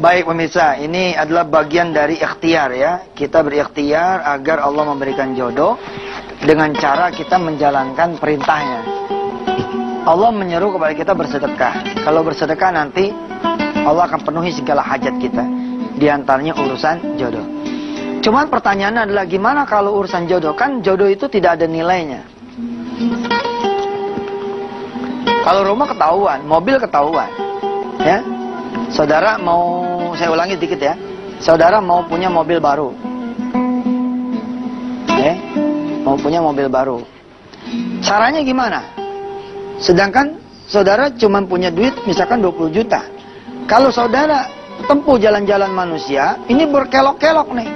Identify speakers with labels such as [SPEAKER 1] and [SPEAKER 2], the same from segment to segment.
[SPEAKER 1] Baik pemirsa, ini adalah bagian dari ikhtiar ya. Kita berikhtiar agar Allah memberikan jodoh dengan cara kita menjalankan perintahnya. Allah menyeru kepada kita bersedekah. Kalau bersedekah nanti Allah akan penuhi segala hajat kita. Di antaranya urusan jodoh. Cuman pertanyaannya adalah gimana kalau urusan jodoh? Kan jodoh itu tidak ada nilainya. Kalau rumah ketahuan, mobil ketahuan. Ya. Saudara mau, saya ulangi dikit ya. Saudara mau punya mobil baru. Mau punya mobil baru. Caranya gimana? Sedangkan saudara cuma punya duit misalkan 20 juta. Kalau saudara tempuh jalan-jalan manusia, ini berkelok-kelok nih.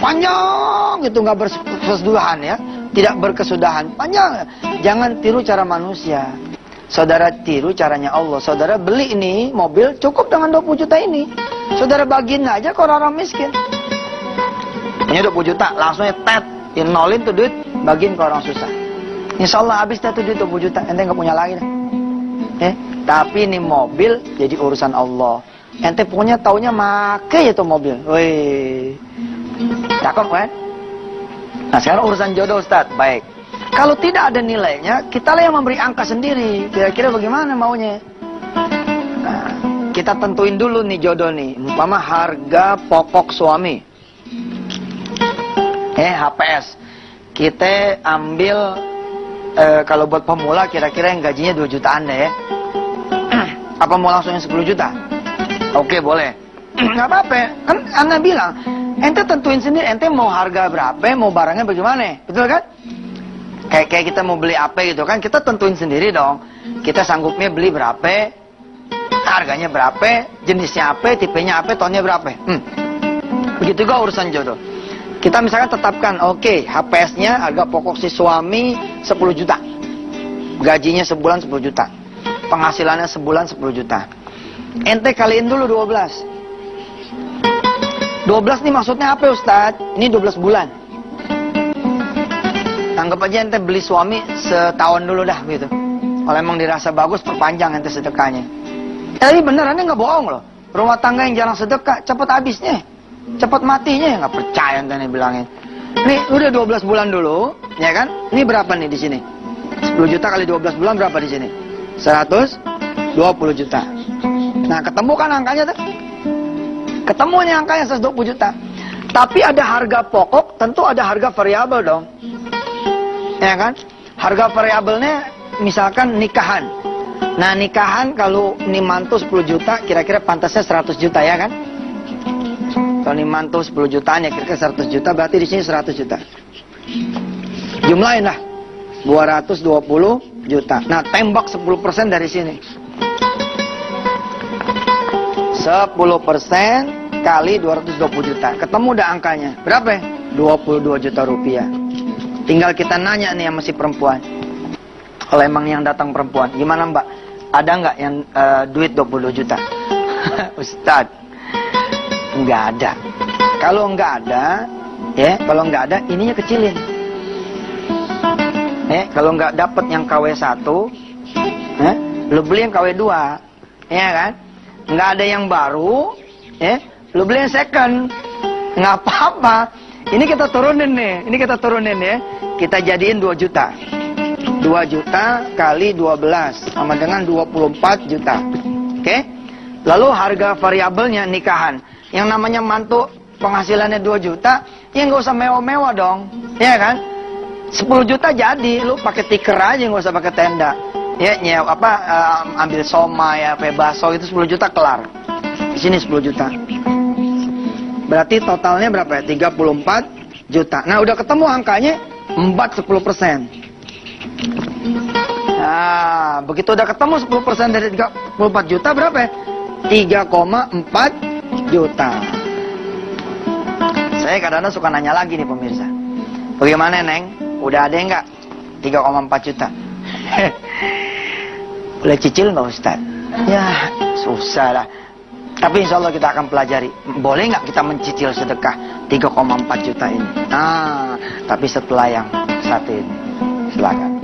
[SPEAKER 1] Panjang gitu, nggak berkesudahan ya. Tidak berkesudahan, panjang. Jangan tiru cara manusia. Saudara tiru caranya Allah. Saudara beli ini mobil cukup dengan 20 juta ini. Saudara bagiin aja ke orang miskin. Punya 20 juta, langsung tet, nolin tuh duit, bagiin ke orang susah. Insya Allah habis tuh duit 20 juta, ente nggak punya lagi dah. Tapi ini mobil jadi urusan Allah. Ente punya taunya make itu mobil. Wih, cakep kan? Nah sekarang urusan jodoh Ustaz. Baik. Kalau tidak ada nilainya, kita lah yang memberi angka sendiri. Kira-kira bagaimana maunya? Nah, kita tentuin dulu nih jodoh nih. Umpama harga pokok suami. HPS. Kita ambil, kalau buat pemula kira-kira yang gajinya 2 jutaan deh ya. Apa mau langsung yang 10 juta? Oke, boleh. Nggak apa-apa. Kan Anda bilang, ente tentuin sendiri, ente mau harga berapa, mau barangnya bagaimana. Betul kan? Kayak kita mau beli apa gitu kan, kita tentuin sendiri dong. Kita sanggupnya beli berapa, harganya berapa, jenisnya apa, tipenya apa, tonnya berapa. Begitu juga urusan jodoh. Kita misalkan tetapkan, oke, HPS-nya harga pokok si suami 10 juta. Gajinya sebulan 10 juta. Penghasilannya sebulan 10 juta. Ente kaliin dulu 12. 12 nih maksudnya apa Ustaz? Ini 12 bulan. Anggap aja ente beli suami setahun dulu dah gitu. Kalau emang dirasa bagus, perpanjang ente sedekahnya. Ini beneran nggak bohong loh. Rumah tangga yang jarang sedekah, cepat habisnya, cepat matinya. Nggak percaya ente nih bilangin. Nih udah 12 bulan dulu, ya kan? Ini berapa nih di sini? 10 juta kali 12 bulan berapa di sini? 120 juta. Nah ketemu kan angkanya tuh? Ketemu nih angkanya 120 juta. Tapi ada harga pokok, tentu ada harga variabel dong. Ya kan? Harga variabelnya misalkan nikahan. Nah nikahan kalau ini mantu 10 juta, kira-kira pantasnya 100 juta ya kan? Kalau ini mantu 10 jutaan ya kira-kira 100 juta, berarti di sini 100 juta. Jumlahin lah. 220 juta. Nah tembak 10% dari sini. 10% kali 220 juta. Ketemu udah angkanya. Berapa? 22 juta rupiah. Tinggal kita nanya nih sama si perempuan. Kalau emang yang datang perempuan, gimana Mbak? Ada nggak yang duit 20 juta? Ustadz, nggak ada. Kalau nggak ada, kalau nggak ada, ininya kecilin. Kalau nggak dapet yang KW 1, lu beli yang KW 2, ya kan? Nggak ada yang baru, lu beli yang second, nggak apa-apa. Ini kita turunin nih, ya. Kita jadiin 2 juta. 2 juta kali 12 sama dengan 24 juta. Oke? Lalu harga variabelnya nikahan. Yang namanya mantu penghasilannya 2 juta, ya nggak usah mewah-mewah dong. Ya kan? 10 juta jadi, lu pakai tikar aja, nggak usah pakai tenda. Ya, ambil somai, bakso itu 10 juta kelar. Di sini 10 juta. Berarti totalnya berapa ya? 34 juta. Nah udah ketemu angkanya 10%. Nah begitu udah ketemu 10% dari 34 juta berapa ya? 3,4 juta. Saya kadang-kadang suka nanya lagi nih pemirsa. Bagaimana Neng? Udah ada nggak 3,4 juta? Boleh cicil nggak Ustaz? Ya susah lah. Tapi insya Allah kita akan pelajari. Boleh nggak kita mencicil sedekah 3,4 juta ini? Nah, tapi setelah yang satu ini. Silakan.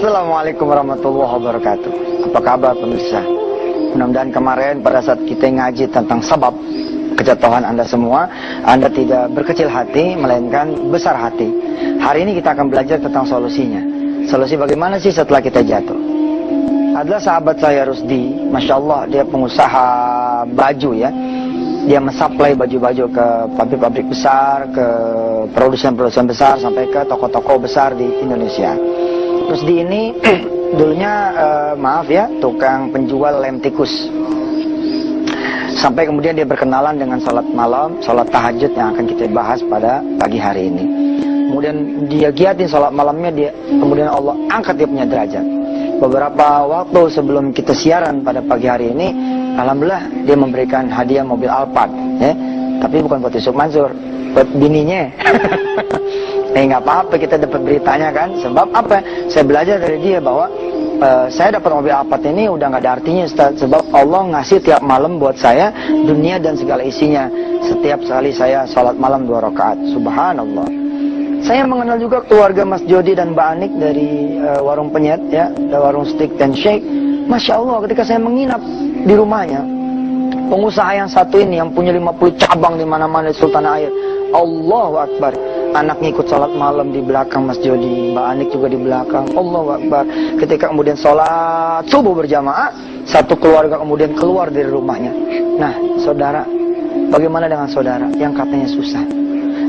[SPEAKER 1] Assalamualaikum warahmatullahi wabarakatuh. Apa kabar pemirsa? Mudah-mudahan kemarin pada saat kita ngaji tentang sebab kejatuhan Anda semua, Anda tidak berkecil hati, melainkan besar hati. Hari ini kita akan belajar tentang solusinya. Solusi bagaimana sih setelah kita jatuh? Adalah sahabat saya Rusdi, Masya Allah, dia pengusaha baju ya. Dia mensuplai baju-baju ke pabrik-pabrik besar, ke produsen-produsen besar, sampai ke toko-toko besar di Indonesia. Terus di ini dulunya maaf ya, tukang penjual lem tikus. Sampai kemudian dia berkenalan dengan sholat malam, sholat tahajud yang akan kita bahas pada pagi hari ini. Kemudian dia giatin sholat malamnya, dia kemudian Allah angkat dia punya derajat. Beberapa waktu sebelum kita siaran pada pagi hari ini, alhamdulillah dia memberikan hadiah mobil Alphard, ya. Tapi bukan buat Yusuf Mansur, buat bininya. Nggak apa-apa, kita dapat beritanya kan. Sebab apa? Saya belajar dari dia bahwa saya dapat mobil Alphard ini udah nggak ada artinya, Ustaz. Sebab Allah ngasih tiap malam buat saya dunia dan segala isinya. Setiap kali saya sholat malam 2 rakaat. Subhanallah. Saya mengenal juga keluarga Mas Jody dan Mbak Anik dari warung penyet ya, warung steak dan shake. Masya Allah, ketika saya menginap di rumahnya, pengusaha yang satu ini yang punya 50 cabang di mana-mana di Sultanah Air. Allahu Akbar. Anaknya ikut sholat malam di belakang Mas Jody, Mbak Anik juga di belakang. Allahu Akbar. Ketika kemudian sholat subuh berjamaah, satu keluarga kemudian keluar dari rumahnya. Nah, saudara, bagaimana dengan saudara yang katanya susah,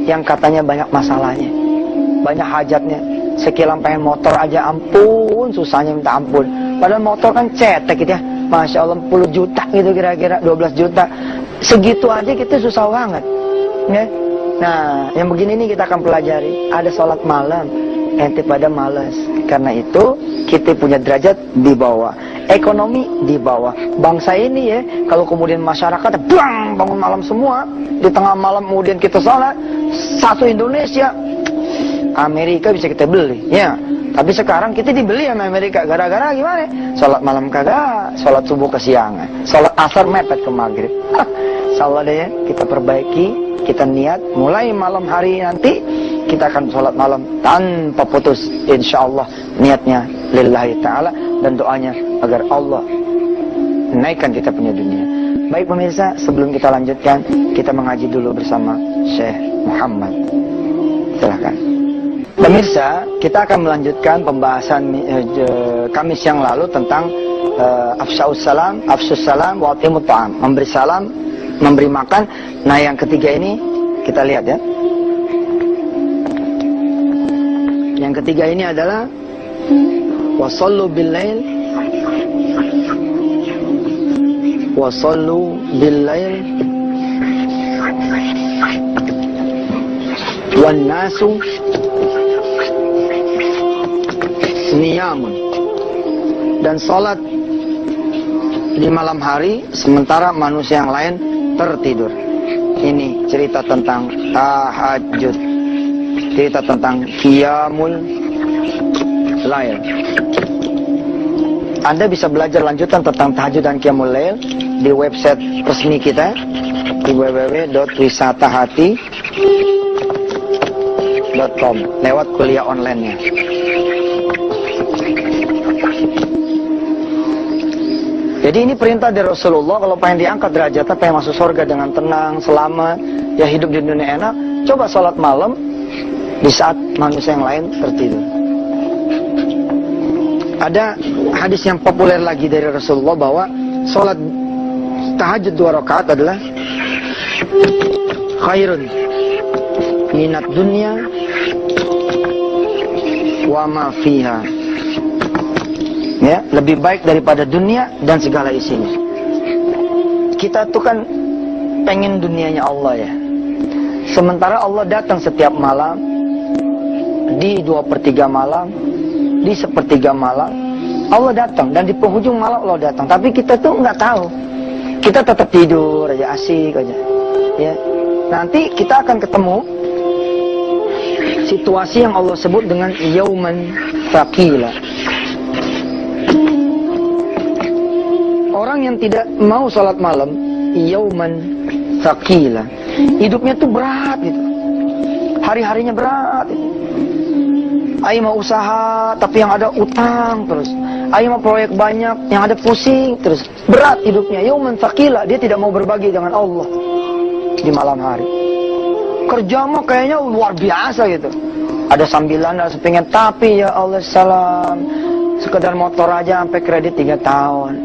[SPEAKER 1] yang katanya banyak masalahnya, banyak hajatnya, sekilan pengen motor aja, ampun susahnya minta ampun. Padahal motor kan cetek gitu ya, Masya Allah 10 juta gitu, kira-kira 12 juta, segitu aja kita susah banget ya. Nah, yang begini ini kita akan pelajari. Ada sholat malam, ente pada malas. Karena itu kita punya derajat di bawah, ekonomi di bawah. Bangsa ini ya, kalau kemudian masyarakat bang, bangun malam semua, di tengah malam kemudian kita sholat, satu Indonesia, Amerika bisa kita beli ya. Tapi sekarang kita dibeli sama Amerika. Gara-gara gimana? Sholat malam kagak, sholat subuh kesiangan, sholat asar mepet ke maghrib. Insyaallah deh ya, kita perbaiki. Kita niat mulai malam hari nanti kita akan sholat malam tanpa putus, insyaallah. Niatnya lillahi ta'ala dan doanya agar Allah naikkan kita punya dunia. Baik pemirsa, sebelum kita lanjutkan, kita mengaji dulu bersama Syekh Muhammad. Silahkan pemirsa, kita akan melanjutkan pembahasan Kamis yang lalu tentang afsya'us salam wa atimut ta'am, memberi salam, memberi makan. Nah, yang ketiga ini kita lihat ya. Yang ketiga ini adalah wasallu bil-lail wan nasu niyamun, dan salat di malam hari sementara manusia yang lain tertidur. Ini cerita tentang tahajud, cerita tentang qiyamul lail. Anda bisa belajar lanjutan tentang tahajud dan qiyamul lail di website resmi kita di www.wisatahati.com lewat kuliah online-nya. Jadi ini perintah dari Rasulullah, kalau pengen diangkat derajatnya, pengen masuk surga dengan tenang, selamat, ya hidup di dunia enak, coba sholat malam di saat manusia yang lain tertidur. Ada hadis yang populer lagi dari Rasulullah bahwa sholat tahajud 2 rakaat adalah khairun minat dunya wa ma fiha. Ya, lebih baik daripada dunia dan segala isinya. Kita tuh kan pengen dunianya Allah ya. Sementara Allah datang setiap malam, di 2/3 malam, di 1/3 malam, Allah datang, dan di penghujung malam Allah datang. Tapi kita tuh nggak tahu. Kita tetap tidur aja, asik aja. Ya, nanti kita akan ketemu situasi yang Allah sebut dengan yauman thaqila. Orang yang tidak mau sholat malam, yauman thaqila, hidupnya tuh berat gitu, hari-harinya berat gitu. Ayo mau usaha tapi yang ada utang terus. Ayo mau proyek banyak yang ada pusing terus. Berat hidupnya. Yauman tsaqila, dia tidak mau berbagi dengan Allah di malam hari. Kerja mah kayaknya luar biasa gitu. Ada sambilan, ada sepingin, tapi ya Allah salam, sekedar motor aja sampai kredit 3 tahun.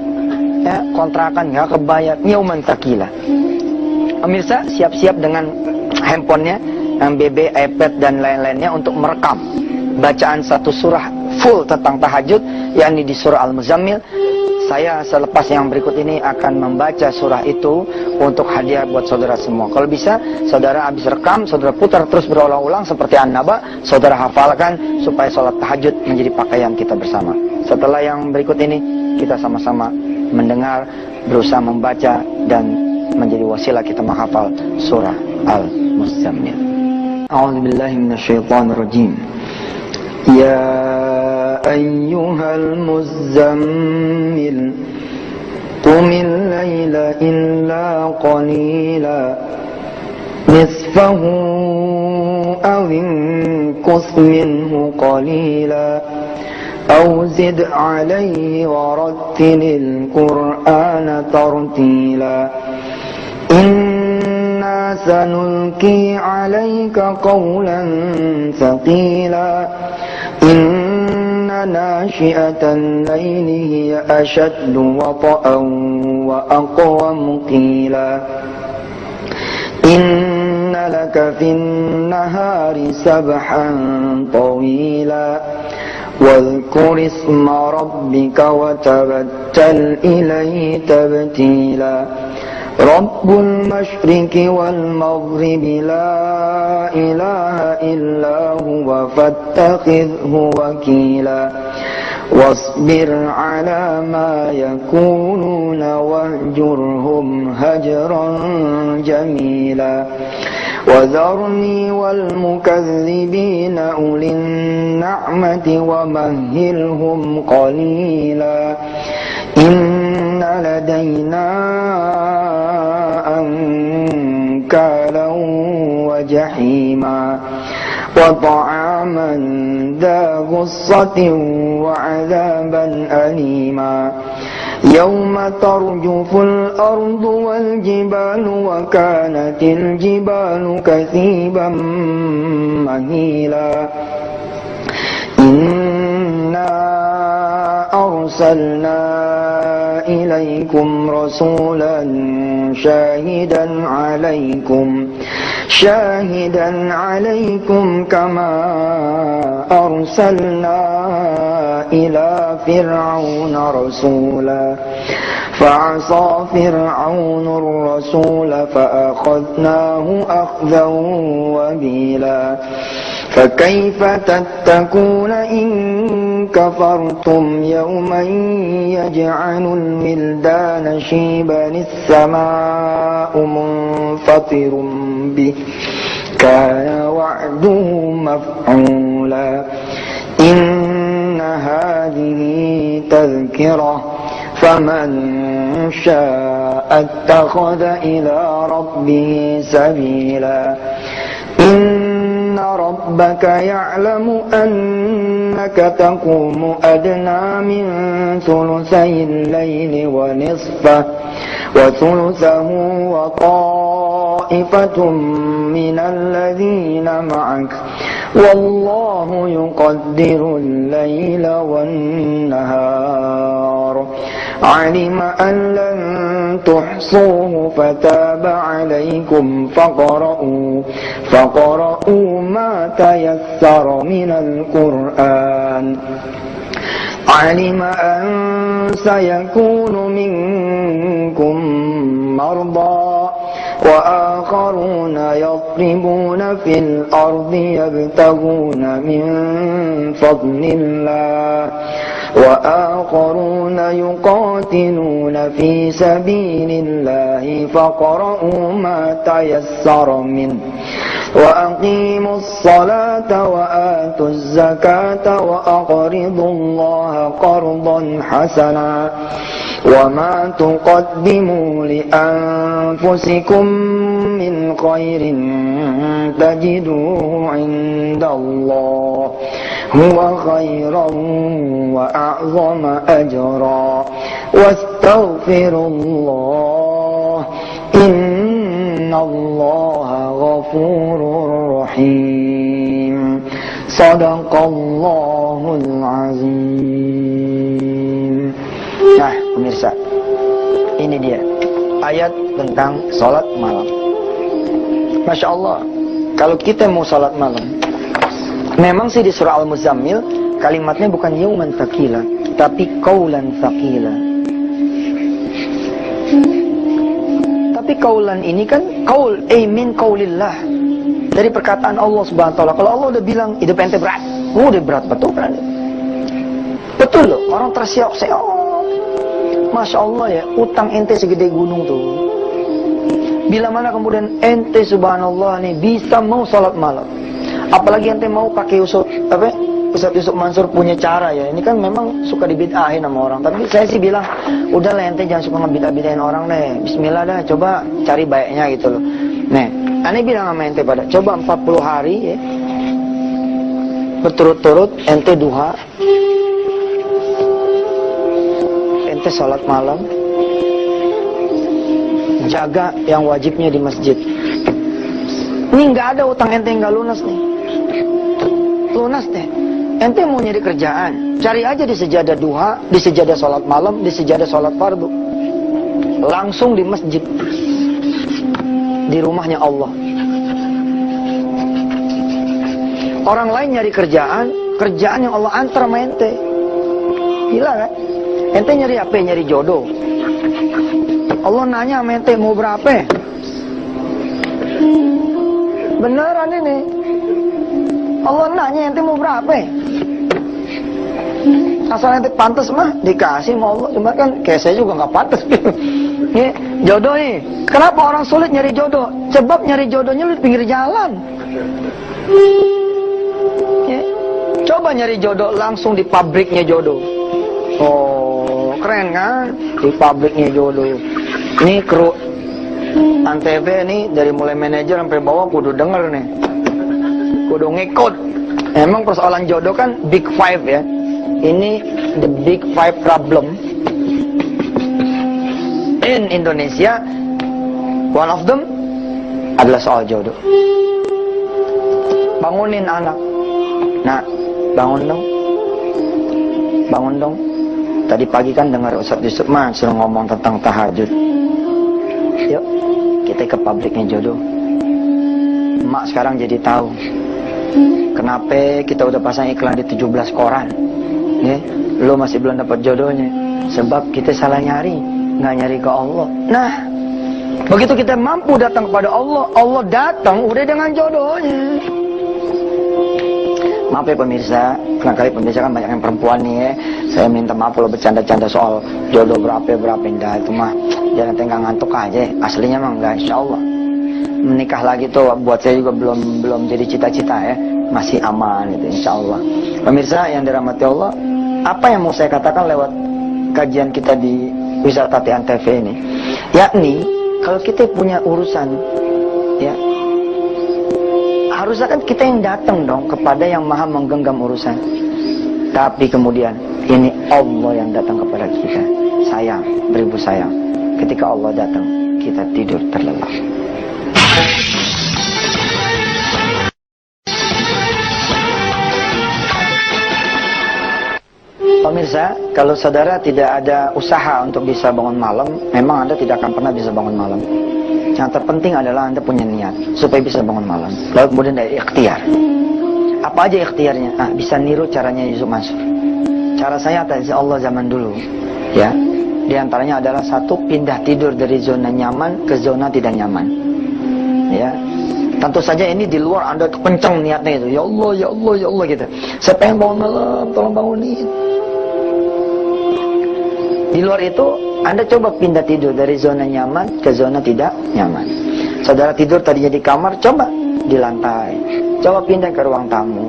[SPEAKER 1] Ya, kontrakan nggak kebayar. Yauman tsaqila. Pemirsa, siap-siap dengan handphonenya, yang BB, iPad dan lain-lainnya untuk merekam bacaan satu surah full tentang tahajud, yakni di surah Al-Muzammil. Saya selepas yang berikut ini akan membaca surah itu untuk hadiah buat saudara semua. Kalau bisa, saudara habis rekam, saudara putar terus berulang-ulang seperti An-Naba, saudara hafalkan supaya sholat tahajud menjadi pakaian kita bersama. Setelah yang berikut ini, kita sama-sama mendengar, berusaha membaca dan menjadi wasilah kita menghafal surah Al-Muzammil. A'udzubillahi minasyaitonirrajim. Ya ayyuhal muzammil qumil laila illa qalila nisfahu aw inqus minhu qalila aw zid alayhi warattilil qur'ana tartila. Inna sanulqi alayka qawlan thaqila. Inna nashi'atan layli hiya ashaddu wata'an wa aqwamu qila. Inna laka fin nahari sabhan tawila. Wadhkur isma rabbika wa tabattal ilayhi tabtila. Rabbul masyriqi wal maghribi la ilaha illa huwa fattakhidhu wakila. Wasbir ala ma yakununa wahjurhum hajran jamila. Wadharni wal mukazzibina ulin na'mati wa mahhilhum qalila. Inna ladayna ankalan wa jahima wa ta'aman dha ghussatin wa 'adhaban alima. Yawma tarjuful ardu wal jibalu wa kanatil jibalu kathiban mahila. Inna arsalna ilaikum rasulan shahidan alaikum kama arsalna ila fir'auna rasula fa'asa fir'aunur rasula fa'akhadnahu akhdan wabila. فكيف تتقون إن كفرتم يوما يجعل الولدان شيبا السماء منفطر به كان وعده مفعولا. إن هذه تذكرة فمن شاء اتخذ إلى ربه سبيلا. إن ربك يعلم أنك تقوم أدنى من ثلثي الليل ونصفه وثلثه وطائفة من الذين معك والله يقدر الليل والنهار. علم أن لن تحصوه فتاب عليكم فقرؤوا ما تيسر من القرآن. علم أن سيكون منكم مرضى وآخرون يضربون في الأرض يبتغون من فضل الله وآخرون يقاتلون في سبيل الله فاقرؤوا ما تيسر منه وأقيموا الصلاة وآتوا الزكاة وأقرضوا الله قرضا حسنا وما تقدموا لأنفسكم من خير تجدوه عند الله وخيرا وأعظم أجرا واستغفر الله إن الله غفور رحيم صدق الله العظيم. Nah pemirsa, ini dia ayat tentang sholat malam. Masya Allah, kalau kita mau sholat malam, memang sih di surah Al-Muzammil kalimatnya bukan yauman thaqila, tapi qaulan thaqila. Tapi qaulan ini kan qaul min qaulillah, dari perkataan Allah Subhanahu wa taala. Kalau Allah udah bilang hidup ente berat, udah berat betul kan? Betul loh, orang terseok-seok. Masya Allah ya, utang ente segede gunung tuh. Bila mana kemudian ente subhanallah nih bisa mau sholat malam, apalagi ente mau pakai Ustaz Yusuf Mansur punya cara ya. Ini kan memang suka dibid'ahin sama orang. Tapi saya sih bilang, udahlah ente jangan suka ngebid'ah-bid'ahin orang deh. Bismillah dah, coba cari baiknya gitu loh. Nih, aneh bilang sama ente pada, coba 40 hari ya, berturut-turut ente duha, ente sholat malam, jaga yang wajibnya di masjid. Ini nggak ada utang ente yang nggak lunas nih. Lunas deh. Ente mau nyari kerjaan, cari aja di sejadah duha, di sejadah sholat malam, di sejadah sholat fardu. Langsung di masjid, di rumahnya Allah. Orang lain nyari kerjaan yang Allah antar sama ente. Gila kan? Ente nyari apa? Nyari jodoh. Allah nanya sama ente mau berapa? Beneran ini. Allah nanya ente mau berapa? Asal ente pantas mah dikasih sama Allah. Cuma kan kayak saya juga nggak pantas. Ya, jodoh nih. Kenapa orang sulit nyari jodoh? Sebab nyari jodohnya di pinggir jalan. Ya. Coba nyari jodoh langsung di pabriknya jodoh. Oh, keren kan? Di pabriknya jodoh. Ini kru Antv nih, dari mulai manajer sampai bawah kudu denger nih, kudu ngikut. Emang persoalan jodoh kan big five ya. Ini the big five problem in Indonesia. One of them adalah soal jodoh. Bangunin anak. Nah, bangun dong. Bangun dong. Tadi pagi kan dengar Ustaz Yusuf Mansur ngomong tentang tahajud. Yuk, kita ke pabriknya jodoh. Mak sekarang jadi tahu kenapa kita udah pasang iklan di 17 koran. Ya, lo masih belum dapat jodohnya. Sebab kita salah nyari, nggak nyari ke Allah. Nah, begitu kita mampu datang kepada Allah, Allah datang udah dengan jodohnya. Maaf ya pemirsa, kali pemirsa kan banyak yang perempuan nih ya. Saya minta maaf kalau bercanda-canda soal jodoh berapa indah itu mah. Jangan tengah ngantuk aja. Aslinya mah enggak, insya Allah. Menikah lagi tuh buat saya juga belum jadi cita-cita ya. Masih aman itu, insya Allah. Pemirsa yang dirahmati Allah, apa yang mau saya katakan lewat kajian kita di Wisata Antv ini, yakni kalau kita punya urusan, ya harusnya kan kita yang datang dong kepada yang maha menggenggam urusan. Tapi kemudian ini Allah yang datang kepada kita. Sayang, beribu sayang. Ketika Allah datang, kita tidur terlelap. Pemirsa, kalau saudara tidak ada usaha untuk bisa bangun malam, memang Anda tidak akan pernah bisa bangun malam. Yang terpenting adalah Anda punya niat supaya bisa bangun malam. Lalu kemudian dari ikhtiar. Apa aja ikhtiarnya? Bisa niru caranya Yusuf Mansur. Cara saya atas Allah zaman dulu, ya. Di antaranya adalah satu, pindah tidur dari zona nyaman ke zona tidak nyaman. Ya. Tentu saja ini di luar Anda kenceng niatnya itu. Ya Allah, ya Allah, ya Allah gitu. Saya pengen bangun malam, tolong bangunin. Di luar itu, Anda coba pindah tidur dari zona nyaman ke zona tidak nyaman. Saudara tidur tadinya di kamar, coba di lantai. Coba pindah ke ruang tamu.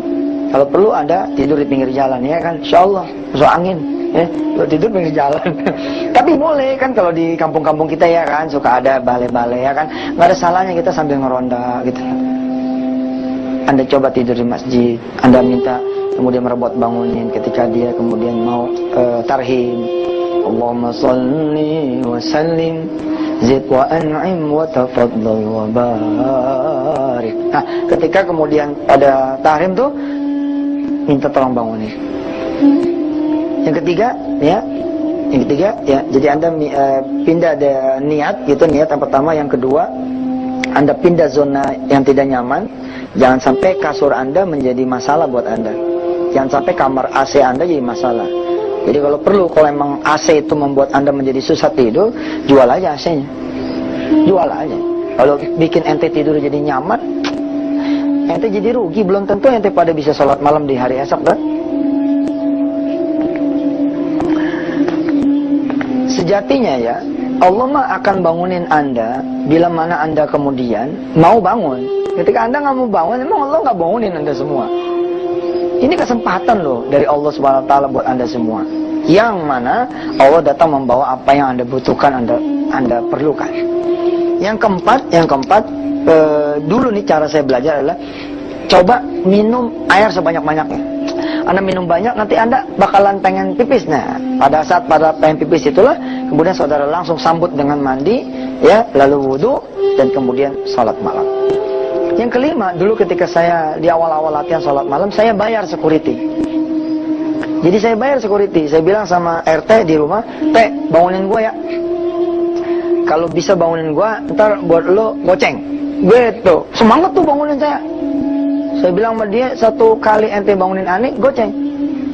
[SPEAKER 1] Kalau perlu Anda tidur di pinggir jalan, ya kan? Insya Allah, masuk angin. Lo tidur pinggir jalan. Tapi boleh kan kalau di kampung-kampung kita ya kan, suka ada balai-balai ya kan. Nggak ada salahnya kita sambil ngeronda gitu. Anda coba tidur di masjid. Anda minta kemudian merebut bangunin ketika dia kemudian mau tarhim. Allahumma salli wa sallim zid wa an'im wa tafaddal wa barik. Nah, ketika kemudian pada tahrim tuh minta tolong bangunin. Yang ketiga ya, jadi Anda pindah ada niat gitu, niat yang pertama. Yang kedua, Anda pindah zona yang tidak nyaman. Jangan sampai kasur Anda menjadi masalah buat Anda. Jangan sampai kamar AC Anda jadi masalah. Jadi kalau perlu, kalau emang AC itu membuat Anda menjadi susah tidur, jual aja AC-nya. Jual aja. Kalau bikin ente tidur jadi nyaman, ente jadi rugi. Belum tentu ente pada bisa sholat malam di hari esok, kan? Sejatinya ya, Allah mah akan bangunin Anda bila mana Anda kemudian mau bangun. Ketika Anda nggak mau bangun, emang Allah nggak bangunin Anda semua. Ini kesempatan loh dari Allah Subhanahu Wa Taala buat Anda semua. Yang mana Allah datang membawa apa yang Anda butuhkan, Anda perlukan. Yang keempat, dulu nih cara saya belajar adalah coba minum air sebanyak-banyaknya. Anda minum banyak, nanti Anda bakalan pengen pipis. Nah, pada saat pengen pipis itulah, kemudian saudara langsung sambut dengan mandi, ya, lalu wudhu, dan kemudian sholat malam. Yang kelima, dulu ketika saya di awal-awal latihan sholat malam, saya bayar security. Jadi saya bayar security, saya bilang sama RT di rumah, "Teh, bangunin gua ya. Kalau bisa bangunin gua, ntar buat lo goceng." Gitu, semangat tuh bangunin saya. Saya bilang sama dia, 1 kali ente bangunin aneh, goceng.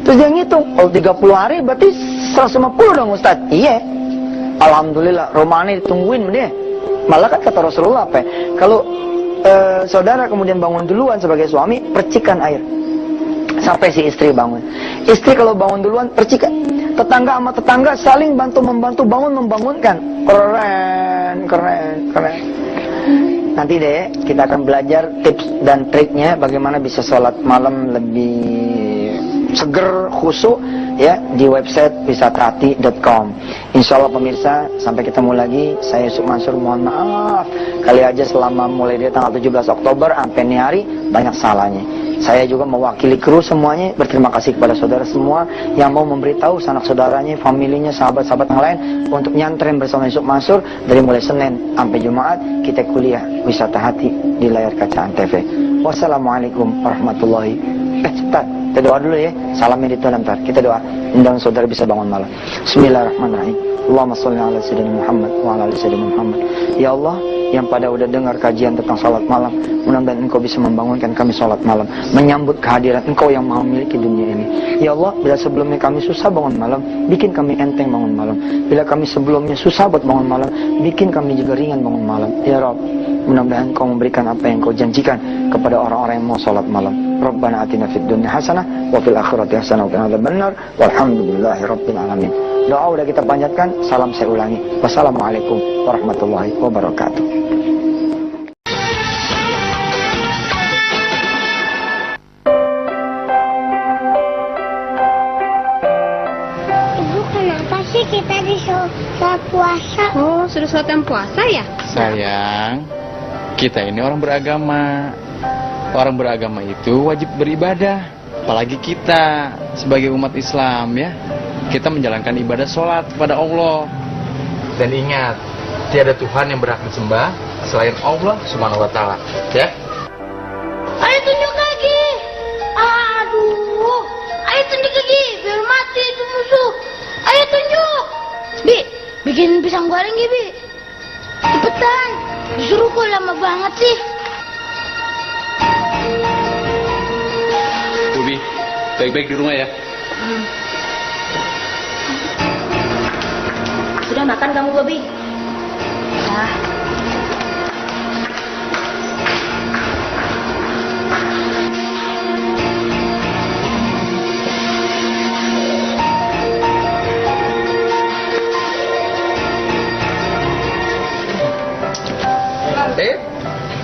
[SPEAKER 1] Terus dia ngitung, kalau 30 hari berarti 150 dong Ustaz. Iya. Alhamdulillah, Romani ditungguin sama dia. Malah kan kata Rasulullah apa ya? Kalau saudara kemudian bangun duluan sebagai suami, percikan air. Sampai si istri bangun. Istri kalau bangun duluan, percikan. Tetangga sama tetangga saling bantu-membantu membangunkan. Keren. Nanti deh kita akan belajar tips dan triknya bagaimana bisa sholat malam lebih seger, khusyuk ya di website wisatahati.com. Insyaallah pemirsa, sampai ketemu lagi. Saya Yusuf Mansur, mohon maaf kali aja selama mulai dari tanggal 17 Oktober sampai ini hari banyak salahnya. Saya juga mewakili kru semuanya berterima kasih kepada saudara semua yang mau memberitahu sanak saudaranya, familinya, sahabat-sahabat yang lain untuk nyantren bersama Yusuf Mansur dari mulai Senin sampai Jumat kita kuliah Wisata Hati di layar kaca Antv. Wassalamualaikum warahmatullahi wabarakatuh. Kita doa dulu ya. Salamnya di dalam ntar. Kita doa. Undang saudara bisa bangun malam. Bismillahirrahmanirrahim. Allahumma sholli ala sayyidina Muhammad wa ala ali sayyidina Muhammad. Ya Allah, yang pada udah dengar kajian tentang salat malam, mudah-mudahan Engkau bisa membangunkan kami salat malam, menyambut kehadiran Engkau yang Maha memiliki dunia ini. Ya Allah, bila sebelumnya kami susah bangun malam, bikin kami enteng bangun malam. Bila kami sebelumnya susah buat bangun malam, bikin kami juga ringan bangun malam. Ya Rabb, mudah-mudahan Engkau memberikan apa yang Engkau janjikan kepada orang-orang yang mau salat malam. Rabbana atina fid dunya hasanah wa fil akhirati hasanah wa qina adzabannar. Walhamdulillahirabbil alamin. Doa udah kita panjatkan, salam saya ulangi. Wassalamualaikum warahmatullahi wabarakatuh.
[SPEAKER 2] Ibu, kenapa sih kita disuruh sholat puasa?
[SPEAKER 3] Oh, sudah sholat yang puasa ya?
[SPEAKER 4] Sayang, kita ini orang beragama. Orang beragama itu wajib beribadah. Apalagi kita sebagai umat Islam ya. Kita menjalankan ibadah sholat kepada Allah. Dan ingat, tiada Tuhan yang berhak disembah selain Allah Subhanahu wa Ta'ala. Ya?
[SPEAKER 2] Ayo tunjuk lagi. Aduh, ayo tunjuk lagi biar mati itu musuh. Ayo tunjuk. Bi, bikin pisang goreng ya, Bi. Cepetan. Disuruh kok lama banget sih.
[SPEAKER 4] Ubi, baik-baik di rumah ya.
[SPEAKER 2] Sudah makan kamu, Bobi? Ya.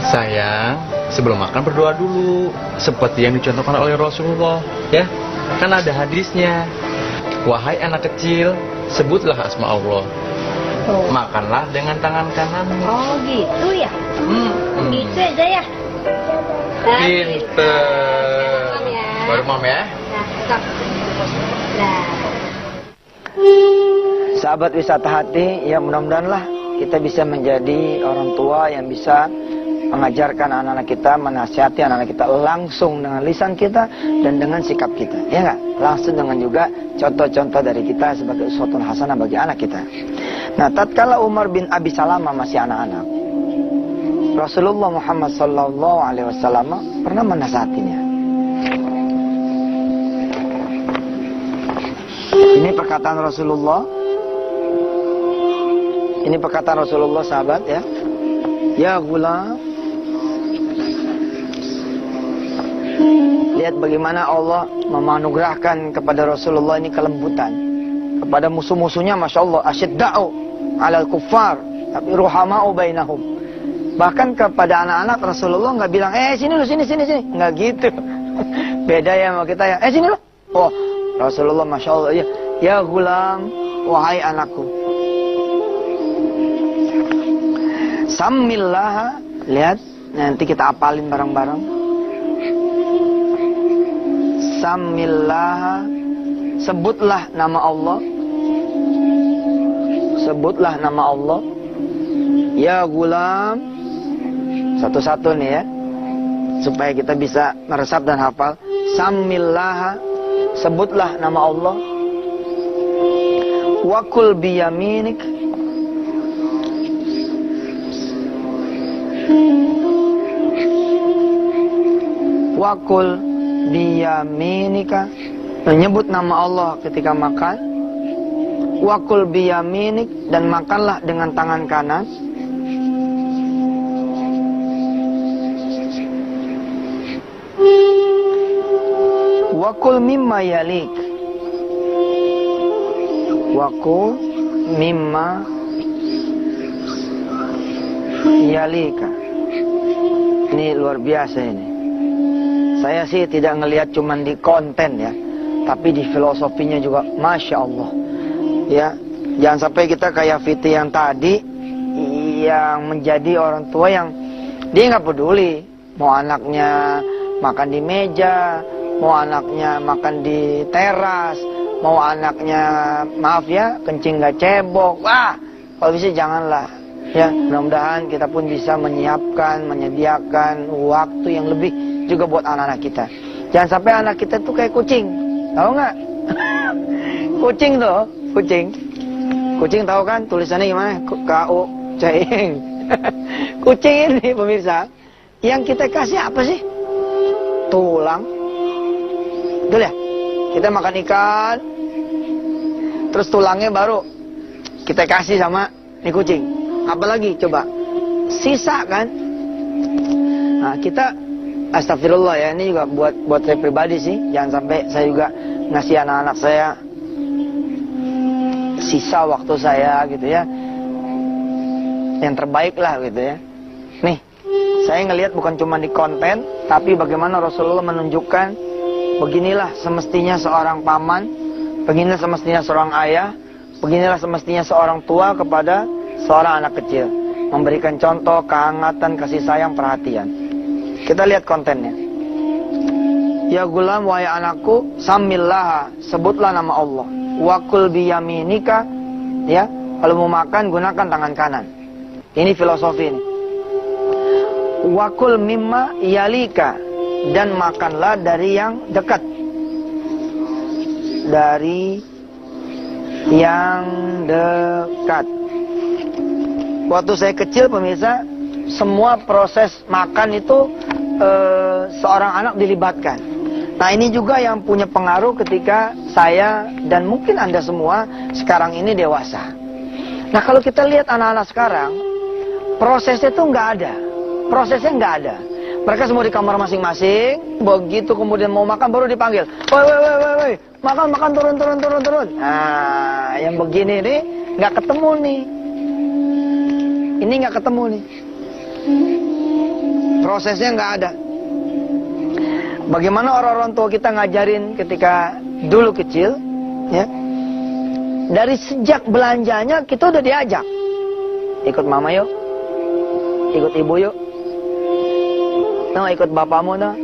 [SPEAKER 4] Sayang, sebelum makan berdoa dulu seperti yang dicontohkan oleh Rasulullah ya. Kan ada hadisnya. Wahai anak kecil, sebutlah asma Allah. Makanlah dengan tangan kanan.
[SPEAKER 2] Oh, gitu ya? Gitu aja ya?
[SPEAKER 4] Pinter. Baru mam ya.
[SPEAKER 3] Ustaz.
[SPEAKER 2] Nah,
[SPEAKER 1] Sahabat wisata hati, ya mudah-mudahanlah kita bisa menjadi orang tua yang bisa mengajarkan anak-anak kita, menasihati anak-anak kita langsung dengan lisan kita dan dengan sikap kita. Ya enggak? Langsung dengan juga contoh-contoh dari kita sebagai uswatun hasanah bagi anak kita. Nah, tatkala Umar bin Abi Salamah masih anak-anak, Rasulullah Muhammad sallallahu alaihi wasallam pernah menasihatinya. Ini perkataan Rasulullah. Ini perkataan Rasulullah, sahabat, ya. Ya ghulam. Lihat bagaimana Allah memanugerahkan kepada Rasulullah ini kelembutan. Kepada musuh-musuhnya, Masya Allah, asyidda'u alal kuffar, tapi ruhama'u bainahum. Bahkan kepada anak-anak Rasulullah nggak bilang, sini lu, sini. Nggak gitu. Beda ya sama kita ya. Sini lu. Oh, Rasulullah Masya Allah, ya ghulam, wahai anakku. Samillah, lihat, nanti kita apalin bareng-bareng. Samillah, sebutlah nama Allah. Sebutlah nama Allah. Ya ghulam. Satu-satu nih ya, supaya kita bisa meresap dan hafal. Samillah, sebutlah nama Allah. Wakul biyaminik, wakul biyaminika, menyebut nama Allah ketika makan. Wakul biyaminik, dan makanlah dengan tangan kanan. Wakul mimma yalik, wakul mimma yalika. Ini luar biasa ini. Saya sih tidak ngelihat cuman di konten ya, tapi di filosofinya juga, Masya Allah. Ya, jangan sampai kita kayak Fiti yang tadi, yang menjadi orang tua yang dia nggak peduli mau anaknya makan di meja, mau anaknya makan di teras, mau anaknya, maaf ya, kencing gak cebok. Wah, kalau bisa janganlah. Ya, mudah-mudahan kita pun bisa menyiapkan, menyediakan waktu yang lebih juga buat anak-anak kita. Jangan sampai anak kita tuh kayak kucing, tahu nggak? Kucing tuh, kucing. Kucing tahu kan tulisannya gimana? K-U C-I-N. Kucing ini pemirsa, yang kita kasih apa sih? Tulang. Betul ya? Kita makan ikan, terus tulangnya baru kita kasih sama nih kucing. Apalagi coba, sisa kan? Nah, kita astagfirullah ya, ini juga buat saya pribadi sih, jangan sampai saya juga ngasih anak-anak saya sisa waktu saya gitu ya, yang terbaik lah gitu ya. Nih, saya ngelihat bukan cuma di konten, tapi bagaimana Rasulullah menunjukkan beginilah semestinya seorang paman, beginilah semestinya seorang ayah, beginilah semestinya seorang tua kepada seorang anak kecil, memberikan contoh kehangatan, kasih sayang, perhatian. Kita lihat kontennya. Ya gulam, wahai anakku, samillah, sebutlah nama Allah. Wakul biyaminika, ya, kalau mau makan gunakan tangan kanan. Ini filosofi ini. Wakul mimma yalika, dan makanlah dari yang dekat, dari yang dekat. Waktu saya kecil pemirsa, semua proses makan itu seorang anak dilibatkan. Nah, ini juga yang punya pengaruh ketika saya dan mungkin Anda semua sekarang ini dewasa. Nah, kalau kita lihat anak-anak sekarang, prosesnya itu nggak ada. Prosesnya nggak ada. Mereka semua di kamar masing-masing, begitu kemudian mau makan baru dipanggil. Woi, makan, turun. Nah, yang begini nih nggak ketemu nih. Ini nggak ketemu nih. Prosesnya nggak ada. Bagaimana orang-orang tua kita ngajarin ketika dulu kecil, ya? Dari sejak belanjanya kita udah diajak. Ikut mama yuk, ikut ibu yuk. Ikut bapakmu no,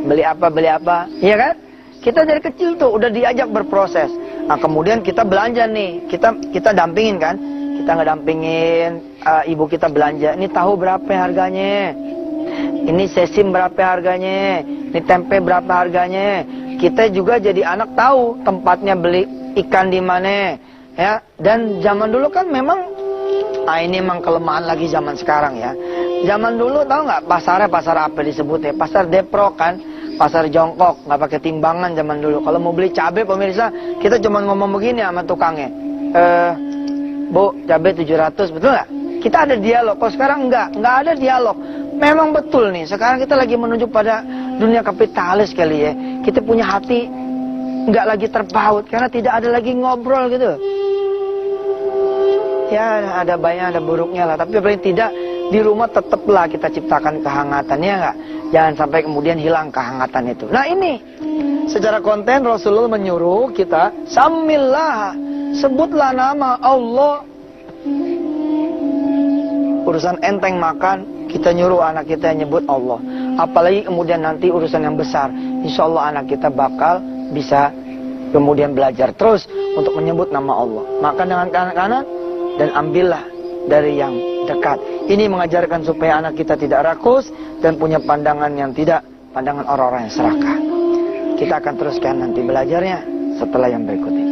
[SPEAKER 1] beli apa, iya kan? Kita dari kecil tuh udah diajak berproses. Nah, kemudian kita belanja nih, kita dampingin kan? Kita ngedampingin ibu kita belanja. Ini tahu berapa harganya? Ini sesim berapa harganya? Ini tempe berapa harganya? Kita juga jadi anak tahu tempatnya beli ikan di mana, ya. Dan zaman dulu kan memang, ini memang kelemahan lagi zaman sekarang ya. Zaman dulu tahu nggak pasarnya pasar apa disebutnya? Pasar Depro kan? Pasar jongkok, nggak pakai timbangan zaman dulu. Kalau mau beli cabai pemirsa, kita cuma ngomong begini sama tukangnya. Bu, cabai 700, betul nggak? Kita ada dialog. Kalau sekarang nggak ada dialog. Memang betul nih, sekarang kita lagi menuju pada dunia kapitalis kali ya. Kita punya hati nggak lagi terpaut, karena tidak ada lagi ngobrol gitu. Ya, ada baiknya, ada buruknya lah. Tapi paling tidak, di rumah tetaplah kita ciptakan kehangatan, ya nggak? Jangan sampai kemudian hilang kehangatan itu. Nah ini, secara konten Rasulullah menyuruh kita, Samillah, sebutlah nama Allah. Urusan enteng makan, kita nyuruh anak kita nyebut Allah. Apalagi kemudian nanti urusan yang besar, insya Allah anak kita bakal bisa kemudian belajar terus untuk menyebut nama Allah. Makan dengan kanan-kanan dan ambillah dari yang dekat. Ini mengajarkan supaya anak kita tidak rakus dan punya pandangan yang tidak pandangan orang-orang yang serakah. Kita akan teruskan nanti belajarnya setelah yang berikut ini.